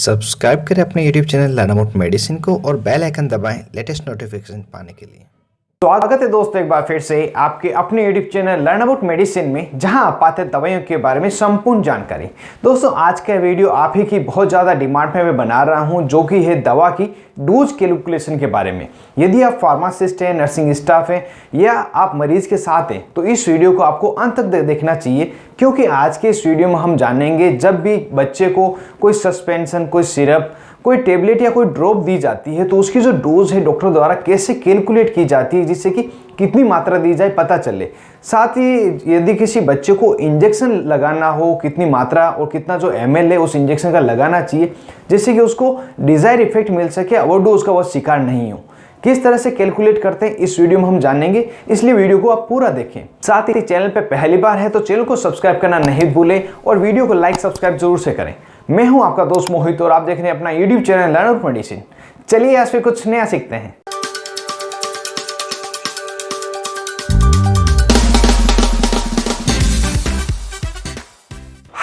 Subscribe करें अपने YouTube channel learn about medicine को और बेल आइकन दबाएं लेटेस्ट नोटिफिकेशन पाने के लिए। स्वागत है दोस्तों एक बार फिर से आपके अपने YouTube channel learn about medicine में, जहां आप पाते हैं दवाइयों के बारे में संपूर्ण जानकारी। दोस्तों आज का वीडियो आप ही की बहुत ज़्यादा डिमांड में मैं बना रहा हूं, जो कि है दवा की डोज कैलकुलेशन के बारे में। यदि आप फार्मासिस्ट हैं, नर्सिंग स्टाफ हैं या आप मरीज के साथ हैं तो इस वीडियो को आपको अंत तक देखना चाहिए, क्योंकि आज के इस वीडियो में हम जानेंगे जब भी बच्चे को कोई सस्पेंशन, कोई सिरप, कोई टेबलेट या कोई ड्रॉप दी जाती है तो उसकी जो डोज है डॉक्टर द्वारा कैसे कैलकुलेट की जाती है, जिससे कि कितनी मात्रा दी जाए पता चले। साथ ही यदि किसी बच्चे को इंजेक्शन लगाना हो, कितनी मात्रा और कितना जो ml है उस इंजेक्शन का लगाना चाहिए, जिससे कि उसको डिजायर इफेक्ट मिल सके, ओवरडोज का वो शिकार नहीं हो। किस तरह से कैलकुलेट करते हैं इस वीडियो में हम जानेंगे, इसलिए वीडियो को आप पूरा देखें। साथ ही चैनल पे पहली बार है तो चैनल को सब्सक्राइब करना नहीं भूलें और वीडियो को लाइक सब्सक्राइब जरूर से करें। मैं हूं आपका दोस्त मोहित और आप देख रहे हैं अपना YouTube channel learn about medicine. चलिए आज फिर कुछ नया सीखते हैं।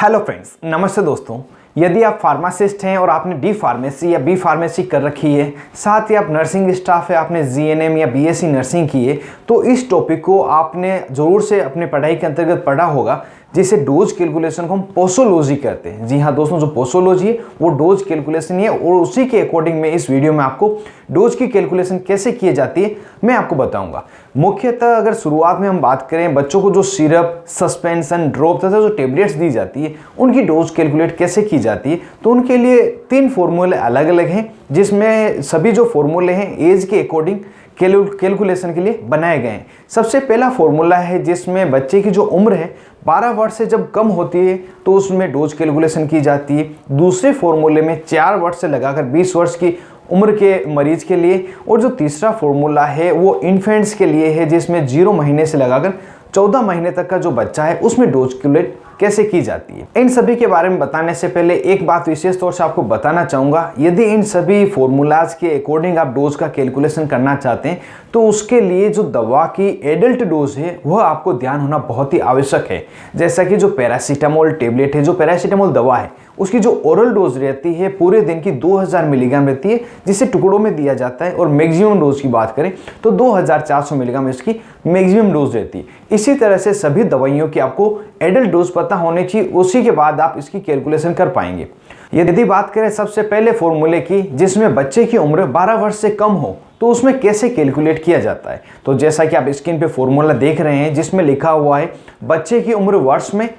हेलो फ्रेंड्स, नमस्ते दोस्तों। यदि आप फार्मासिस्ट हैं और आपने डी फार्मेसी या बी फार्मेसी कर रखी है, साथ ही आप नर्सिंग स्टाफ है, आपने जीएनएम या बीएससी नर्सिंग की है, तो इस टॉपिक को आपने ज़रूर से अपने पढ़ाई के अंतर्गत पढ़ा होगा, जिसे डोज कैलकुलेशन को हम पोसोलॉजी कहते हैं। जी हाँ दोस्तों, जो पोसोलॉजी है वो डोज कैलकुलेशन है और उसी के अकॉर्डिंग में इस वीडियो में आपको डोज की कैलकुलेशन कैसे की जाती है मैं आपको बताऊंगा। मुख्यतः अगर शुरुआत में हम बात करें, बच्चों को जो सिरप, सस्पेंशन, ड्रॉप तथा जो टेबलेट्स दी जाती है उनकी डोज कैलकुलेट कैसे की जाती है, तो उनके लिए 3 फॉर्मूले अलग अलग हैं, जिसमें सभी जो फॉर्मूले हैं एज के अकॉर्डिंग कैलकुलेशन के लिए बनाए गए हैं। सबसे पहला फॉर्मूला है जिसमें बच्चे की जो उम्र है 12 वर्ष से जब कम होती है तो उसमें डोज कैलकुलेशन की जाती है। दूसरे फॉर्मूले में 4 वर्ष से लगाकर 20 वर्ष की उम्र के मरीज के लिए, और जो तीसरा फॉर्मूला है वो इन्फेंट्स के लिए है, जिसमें 0 महीने से लगाकर 14 महीने तक का जो बच्चा है उसमें डोज कैलकुलेट कैसे की जाती है। इन सभी के बारे में बताने से पहले एक बात विशेष तौर से आपको बताना चाहूँगा, यदि इन सभी फॉर्मूलाज के अकॉर्डिंग आप डोज का कैलकुलेशन करना चाहते हैं तो उसके लिए जो दवा की एडल्ट डोज है वह आपको ध्यान होना बहुत ही आवश्यक है। जैसा कि जो पैरासीटामोल टेबलेट है, जो पैरासीटामोल दवा है, उसकी जो ओरल डोज रहती है पूरे दिन की 2000 मिलीग्राम रहती है, जिसे टुकड़ों में दिया जाता है। और मैक्सिमम डोज की बात करें तो 2400 मिलीग्राम इसकी मैक्सिमम डोज रहती है। इसी तरह से सभी दवाइयों की आपको एडल्ट डोज पता होनी चाहिए, उसी के बाद आप इसकी कैलकुलेशन कर पाएंगे। यदि बात करें सबसे पहले फॉर्मूले की, जिसमें बच्चे की उम्र 12 वर्ष से कम हो, तो उसमें कैसे कैलकुलेट किया जाता है, तो जैसा कि आप स्क्रीन पे फॉर्मूला देख रहे हैं, जिसमें लिखा हुआ है बच्चे की उम्र वर्ष में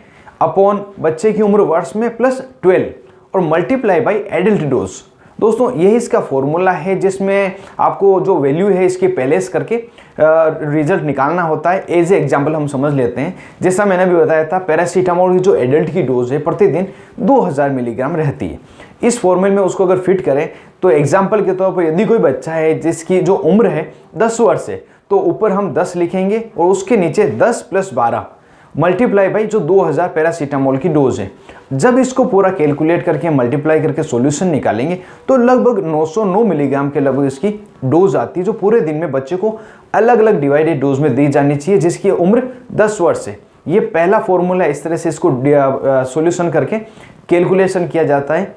अपॉन बच्चे की उम्र वर्ष में प्लस 12 और मल्टीप्लाई बाई एडल्ट डोज। दोस्तों यही इसका फॉर्मूला है, जिसमें आपको जो वैल्यू है इसकी पहलेस करके रिजल्ट निकालना होता है। एज ए एग्जाम्पल हम समझ लेते हैं, जैसा मैंने भी बताया था, पैरासीटामोल की जो एडल्ट की डोज है प्रतिदिन 2000 मिलीग्राम रहती है। इस फॉर्मूले में उसको अगर फिट करें तो एग्जाम्पल के तौर पर यदि कोई बच्चा है जिसकी जो उम्र है 10 वर्ष है, तो ऊपर हम 10 लिखेंगे और उसके नीचे 10 + 12 मल्टीप्लाई बाई जो 2000 पैरासीटामोल की डोज है। जब इसको पूरा कैलकुलेट करके मल्टीप्लाई करके सॉल्यूशन निकालेंगे तो लगभग 909 मिलीग्राम के लगभग इसकी डोज आती है, जो पूरे दिन में बच्चे को अलग अलग डिवाइडेड डोज में दी जानी चाहिए, जिसकी उम्र 10 वर्ष है। ये पहला फॉर्मूला, इस तरह से इसको सॉल्यूशन करके कैलकुलेशन किया जाता है।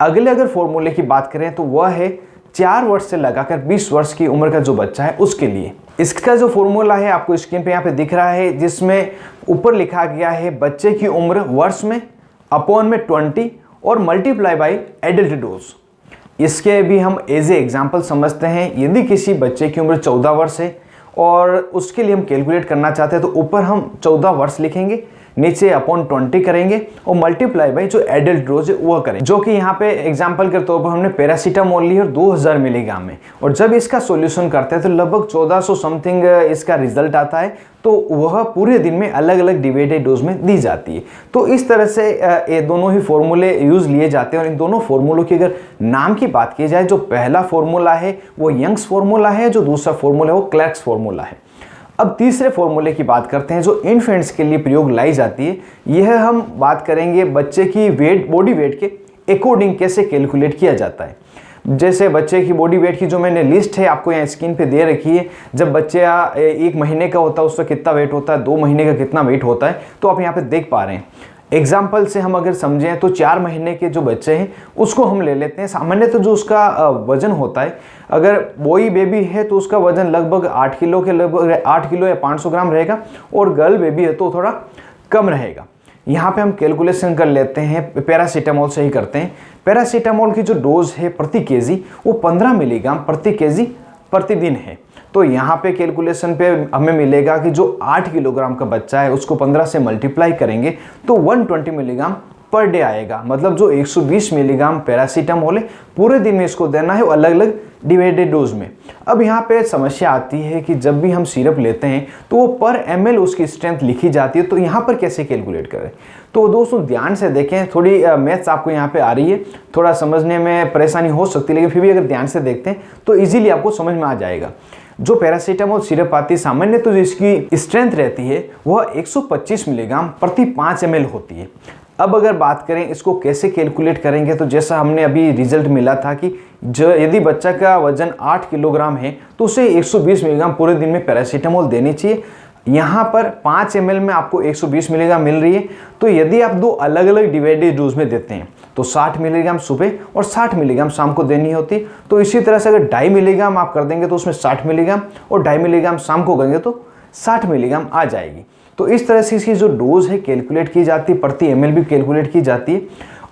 अगले अगर फॉर्मूले की बात करें तो वह है 4 वर्ष से लगाकर 20 वर्ष की उम्र का जो बच्चा है उसके लिए। इसका जो फॉर्मूला है आपको स्क्रीन पे यहाँ पे दिख रहा है, जिसमें ऊपर लिखा गया है बच्चे की उम्र वर्ष में अपॉन में 20 और मल्टीप्लाई बाई एडल्ट डोज। इसके भी हम एज ए एग्जाम्पल समझते हैं। यदि किसी बच्चे की उम्र 14 वर्ष है और उसके लिए हम कैलकुलेट करना चाहते हैं तो ऊपर हम 14 वर्ष लिखेंगे, नीचे अपॉन 20 करेंगे और मल्टीप्लाई बाई जो एडल्ट डोज है वह करें, जो कि यहाँ पे एग्जांपल के तौर पर हमने पैरासीटामोल ली और 2000 मिलीग्राम में। और जब इसका सॉल्यूशन करते हैं तो लगभग 1400 समथिंग इसका रिजल्ट आता है, तो वह पूरे दिन में अलग अलग डिवाइडेड डोज में दी जाती है। तो इस तरह से ये दोनों ही फॉर्मूले यूज लिए जाते हैं। और इन दोनों फॉर्मूलों की अगर नाम की बात की जाए, जो पहला फॉर्मूला है वो यंग्स फॉर्मूला है, जो दूसरा फॉर्मूला है वो क्लर्क्स फॉर्मूला है। अब तीसरे फॉर्मूले की बात करते हैं, जो इन्फेंट्स के लिए प्रयोग लाई जाती है। यह हम बात करेंगे बच्चे की वेट, बॉडी वेट के अकॉर्डिंग कैसे कैलकुलेट किया जाता है। जैसे बच्चे की बॉडी वेट की जो मैंने लिस्ट है आपको यहाँ स्क्रीन पे दे रखी है। जब बच्चा 1 महीने का होता है उसका कितना वेट होता है, 2 महीने का कितना वेट होता है, तो आप यहाँ पे देख पा रहे हैं। एग्जाम्पल से हम अगर समझें तो 4 महीने के जो बच्चे हैं उसको हम ले लेते हैं। सामान्य तो जो उसका वजन होता है, अगर बॉय बेबी है तो उसका वजन लगभग 8 किलो के लगभग 8 किलो या 500 ग्राम रहेगा, और गर्ल बेबी है तो थोड़ा कम रहेगा। यहाँ पे हम कैलकुलेशन कर लेते हैं, पैरासीटामोल से ही करते हैं। पैरासीटामोल की जो डोज है प्रति केजी वो 15 मिलीग्राम प्रति केजी प्रतिदिन है। तो यहाँ पे कैलकुलेशन पे हमें मिलेगा कि जो 8 किलोग्राम का बच्चा है उसको 15 से मल्टीप्लाई करेंगे तो 120 मिलीग्राम पर डे आएगा। मतलब जो 120 मिलीग्राम पैरासीटामोल है पूरे दिन में इसको देना है, वो अलग अलग डिवाइडेड डोज में। अब यहाँ पे समस्या आती है कि जब भी हम सिरप लेते हैं तो वो पर ml उसकी स्ट्रेंथ लिखी जाती है, तो यहाँ पर कैसे कैलकुलेट करें। तो दोस्तों ध्यान से देखें, थोड़ी मैथ्स आपको यहाँ पे आ रही है, थोड़ा समझने में परेशानी हो सकती है, लेकिन फिर भी अगर ध्यान से देखते हैं तो ईजिली आपको समझ में आ जाएगा। जो पैरासीटामोल सिरप आती है सामान्य तो जिसकी स्ट्रेंथ रहती है वह 125 मिलीग्राम प्रति 5 ml होती है। अब अगर बात करें इसको कैसे कैलकुलेट करेंगे, तो जैसा हमने अभी रिजल्ट मिला था कि यदि बच्चा का वजन 8 किलोग्राम है तो उसे 120 मिलीग्राम पूरे दिन में पैरासीटामोल देनी चाहिए। यहाँ पर 5 ml में आपको 120 मिलीग्राम मिल रही है, तो यदि आप दो अलग अलग डिवाइडेड डोज में देते हैं तो 60 मिलीग्राम सुबह और 60 मिलीग्राम शाम को देनी होती है। तो इसी तरह से अगर 2.5 मिलीग्राम आप कर देंगे तो उसमें 60 मिलीग्राम, और 2.5 मिलीग्राम शाम को करेंगे तो 60 मिलीग्राम आ जाएगी। तो इस तरह से इसकी जो डोज है कैलकुलेट की जाती है, प्रति ml भी कैलकुलेट की जाती है।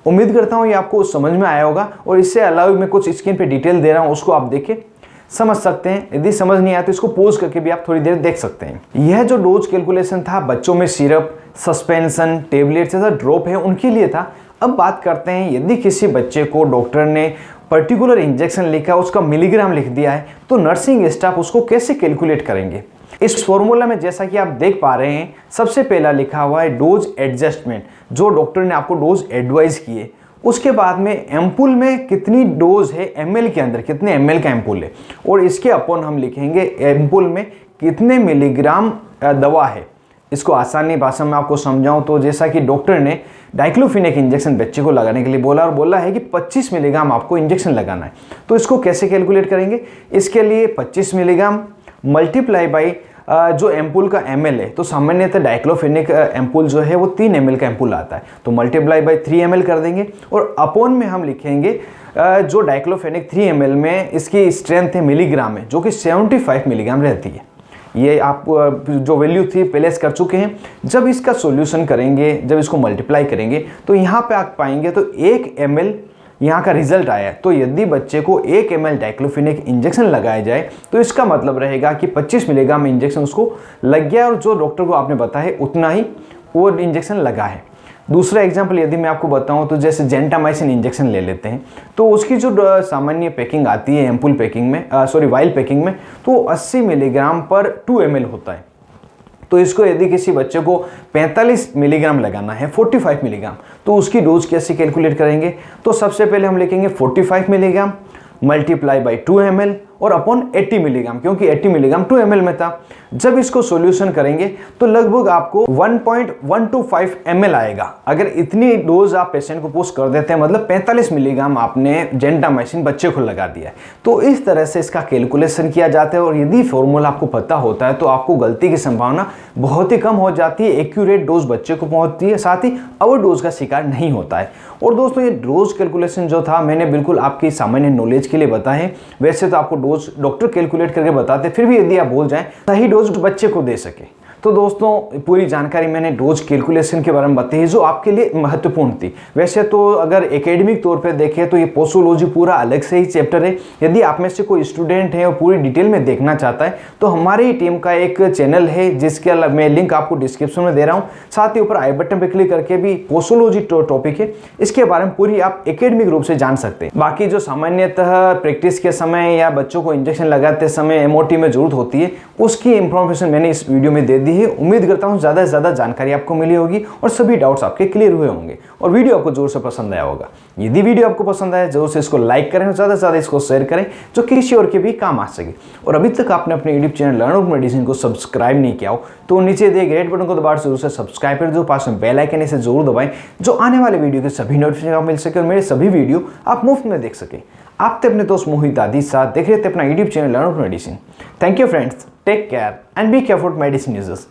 उम्मीद करता हूँ ये आपको समझ में आया होगा, और इससे अलावा मैं कुछ स्क्रीन पे डिटेल दे रहा हूँ उसको आप देखे समझ सकते हैं। यदि समझ नहीं आया तो इसको पॉज करके भी आप थोड़ी देर देख सकते हैं। यह जो डोज कैलकुलेशन था बच्चों में सिरप, सस्पेंशन, टेबलेट जैसा ड्रॉप है उनके लिए था। अब बात करते हैं यदि किसी बच्चे को डॉक्टर ने पर्टिकुलर इंजेक्शन लिखा, उसका मिलीग्राम लिख दिया है, तो नर्सिंग स्टाफ उसको कैसे कैलकुलेट करेंगे। इस फॉर्मूला में जैसा कि आप देख पा रहे हैं सबसे पहला लिखा हुआ है डोज एडजस्टमेंट, जो डॉक्टर ने आपको डोज एडवाइस की है। उसके बाद में एम्पुल में कितनी डोज है, ml के अंदर कितने ml का एम्पुल है, और इसके अपॉन हम लिखेंगे एम्पुल में कितने मिलीग्राम दवा है। इसको आसानी भाषा में आपको समझाऊं तो जैसा कि डॉक्टर ने डाइक्लोफिनेक इंजेक्शन बच्चे को लगाने के लिए बोला, और बोला है कि 25 मिलीग्राम आपको इंजेक्शन लगाना है। तो इसको कैसे कैलकुलेट करेंगे, इसके लिए 25 मिलीग्राम मल्टीप्लाई बाई जो एम्पुल का ml है, तो सामान्यतः डाइक्लोफिनेक एम्पुल जो है वो 3 ml का एम्पुल आता है, तो मल्टीप्लाई बाई 3 ml कर देंगे, और अपॉन में हम लिखेंगे जो डाइक्लोफिनेक 3 ml में इसकी स्ट्रेंथ है मिलीग्राम में, जो कि 75 मिलीग्राम रहती है। ये आप जो वैल्यू थी प्लेस कर चुके हैं। जब इसका सॉल्यूशन करेंगे, जब इसको मल्टीप्लाई करेंगे तो यहाँ पे आप पाएंगे तो 1 ml यहाँ का रिजल्ट आया। तो यदि बच्चे को 1 ml डाइक्लोफिनेक इंजेक्शन लगाया जाए तो इसका मतलब रहेगा कि 25 मिलीग्राम इंजेक्शन उसको लग गया, और जो डॉक्टर को आपने बताया उतना ही वो इंजेक्शन लगा है। दूसरा एग्जाम्पल यदि मैं आपको बताऊं तो जैसे जेंटामाइसिन इंजेक्शन ले लेते हैं, तो उसकी जो सामान्य पैकिंग आती है एम्पुल पैकिंग में, वाइल पैकिंग में, तो 80 मिलीग्राम पर 2 ml होता है। तो इसको यदि किसी बच्चे को 45 मिलीग्राम लगाना है, 45 मिलीग्राम, तो उसकी डोज कैसे कैलकुलेट करेंगे। तो सबसे पहले हम लिखेंगे 45 मिलीग्राम मल्टीप्लाई बाई 2 ml और अपॉन 80 मिलीग्राम, क्योंकि 80 मिलीग्राम 2 ml में था। जब इसको सॉल्यूशन करेंगे तो लगभग आपको 1.125 ml आएगा। अगर इतनी डोज आप पेशेंट को पुश कर देते हैं, मतलब 45 मिलीग्राम आपने जेंटामाइसिन बच्चे को लगा दिया है। तो इस तरह से इसका कैलकुलेशन किया जाता है, और यदि फॉर्मूला आपको पता होता है तो आपको गलती की संभावना बहुत ही कम हो जाती है, एक्यूरेट डोज बच्चे को पहुंचती है, साथ ही ओवर डोज का शिकार नहीं होता है। और दोस्तों ये डोज कैलकुलेशन जो था मैंने बिल्कुल आपकी सामान्य नॉलेज के लिए बताया है। वैसे तो आपको डोज डॉक्टर कैलकुलेट करके बताते, फिर भी यदि आप भूल जाएं सही डोज बच्चे को दे सके। तो दोस्तों पूरी जानकारी मैंने डोज कैलकुलेशन के बारे में बताई जो आपके लिए महत्वपूर्ण थी। वैसे तो अगर एकेडमिक तौर पे देखें तो ये पोसोलॉजी पूरा अलग से ही चैप्टर है। यदि आप में से कोई स्टूडेंट है और पूरी डिटेल में देखना चाहता है तो हमारी ही टीम का एक चैनल है जिसके मैं लिंक आपको डिस्क्रिप्शन में दे रहा हूँ। साथ ही ऊपर आई बटन पर क्लिक करके भी पोसोलॉजी टॉपिक है, इसके बारे में पूरी आप एकेडमिक रूप से जान सकते हैं। बाकी जो सामान्यतः प्रैक्टिस के समय या बच्चों को इंजेक्शन लगाते समय MOT में जरूरत होती है, उसकी इंफॉर्मेशन मैंने इस वीडियो में दे दी है। उम्मीद करता हूं ज़्यादा से ज़्यादा जानकारी आपको मिली होगी और सभी डाउट्स आपके क्लियर हुए होंगे और वीडियो आपको जोर से पसंद आया होगा। यदि वीडियो आपको पसंद आया जरूर से इसको लाइक करें और ज़्यादा से ज़्यादा इसको शेयर करें जो किसी और के भी काम आ सके। और अभी तक आपने अपने YouTube channel learn of medicine को सब्सक्राइब नहीं किया हो तो नीचे दिए रेड बटन को दबाकर जरूर से सब्सक्राइब कर दो, पास में बेल आइकन इसे जरूर दबाएं जो आने वाले वीडियो के सभी नोटिफिकेशन आपको मिल सके और मेरे सभी वीडियो आप मुफ्त में देख सके। आप थे अपने दोस्त मोहित आदि साथ देख रहे थे अपना YouTube channel learn of medicine. Thank you friends, take care and be careful medicine users.